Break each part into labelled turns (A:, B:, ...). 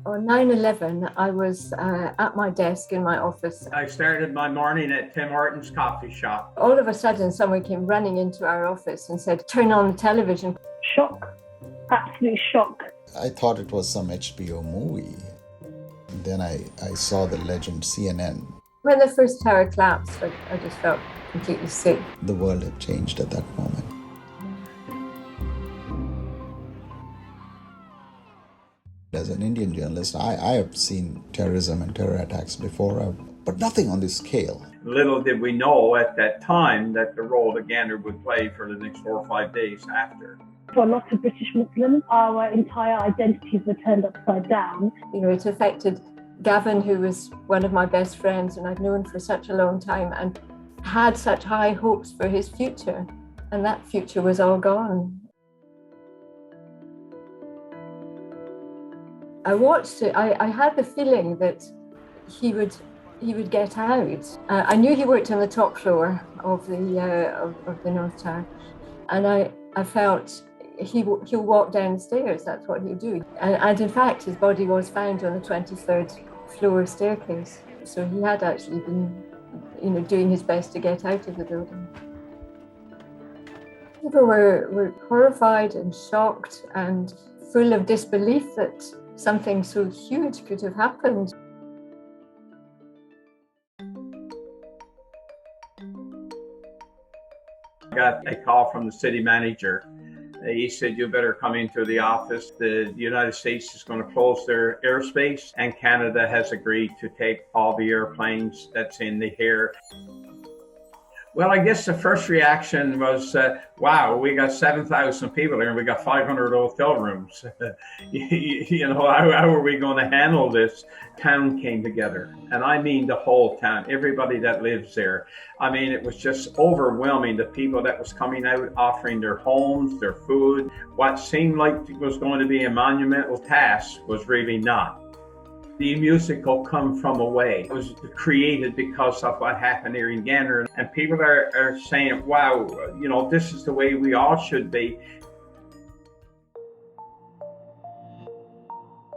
A: On 9/11, I was at my desk in my office.
B: I started my morning at Tim Hortons coffee shop.
A: All of a sudden, someone came running into our office and said, "Turn on the television."
C: Shock, absolute shock.
D: I thought it was some HBO movie. Then I saw the legend CNN.
A: When the first tower collapsed, I just felt completely sick.
D: The world had changed at that moment. As an Indian journalist, I have seen terrorism and terror attacks before, but nothing on this scale.
B: Little did we know at that time that the role that Gander would play for the next 4 or 5 days after.
C: For lots of British Muslims, our entire identities were turned upside down.
A: You know, it affected Gavin, who was one of my best friends and I'd known for such a long time and had such high hopes for his future. And that future was all gone. I watched it. I had the feeling that he would get out. I knew he worked on the top floor of the North Tower, and I felt he'll walk downstairs. That's what he'll do. And in fact, his body was found on the 23rd floor staircase. So he had actually been, doing his best to get out of the building. People were horrified and shocked and full of disbelief that something so huge could have happened.
B: I got a call from the city manager. He said, "You better come into the office. The United States is going to close their airspace and Canada has agreed to take all the airplanes that's in the air." Well, I guess the first reaction was, wow, we got 7,000 people here and we got 500 hotel rooms. How are we going to handle this? Town came together, and I mean the whole town, everybody that lives there. I mean, it was just overwhelming, the people that was coming out offering their homes, their food. What seemed like it was going to be a monumental task was really not. The musical Come From Away was created because of what happened here in Gander. And people are saying, wow, this is the way we all should be.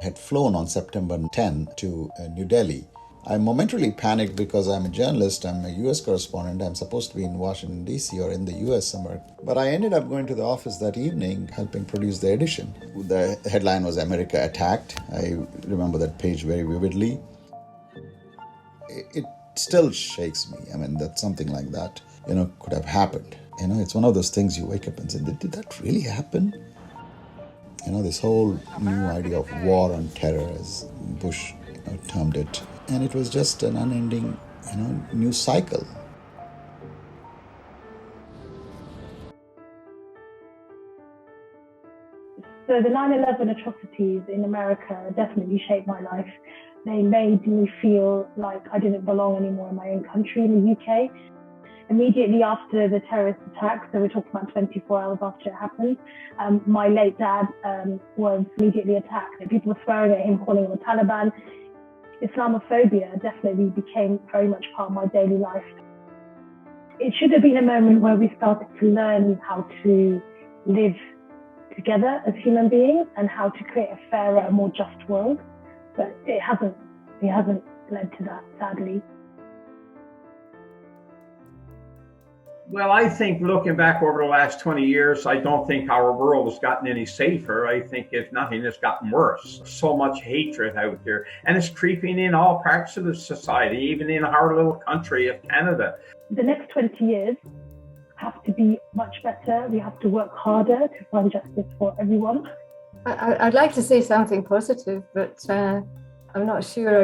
D: I had flown on September 10 to New Delhi. I momentarily panicked because I'm a journalist, I'm a US correspondent, I'm supposed to be in Washington, D.C. or in the US somewhere. But I ended up going to the office that evening, helping produce the edition. The headline was America Attacked. I remember that page very vividly. It still shakes me. I mean, that something like that, could have happened. It's one of those things you wake up and say, did that really happen? This whole new idea of war on terror, as Bush termed it. And it was just an unending, new cycle.
C: So the 9/11 atrocities in America definitely shaped my life. They made me feel like I didn't belong anymore in my own country, in the UK. Immediately after the terrorist attacks, so we're talking about 24 hours after it happened, my late dad was immediately attacked. People were swearing at him, calling him a Taliban. Islamophobia definitely became very much part of my daily life. It should have been a moment where we started to learn how to live together as human beings and how to create a fairer, more just world. But it hasn't led to that, sadly.
B: Well, I think looking back over the last 20 years, I don't think our world has gotten any safer. I think if nothing, it's gotten worse. So much hatred out there. And it's creeping in all parts of the society, even in our little country of Canada.
C: The next 20 years have to be much better. We have to work harder to find justice for everyone.
A: I'd like to say something positive, but I'm not sure I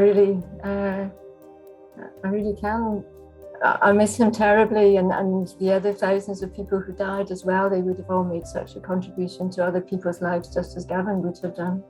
A: really can. I miss him terribly, and the other thousands of people who died as well. They would have all made such a contribution to other people's lives, just as Gavin would have done.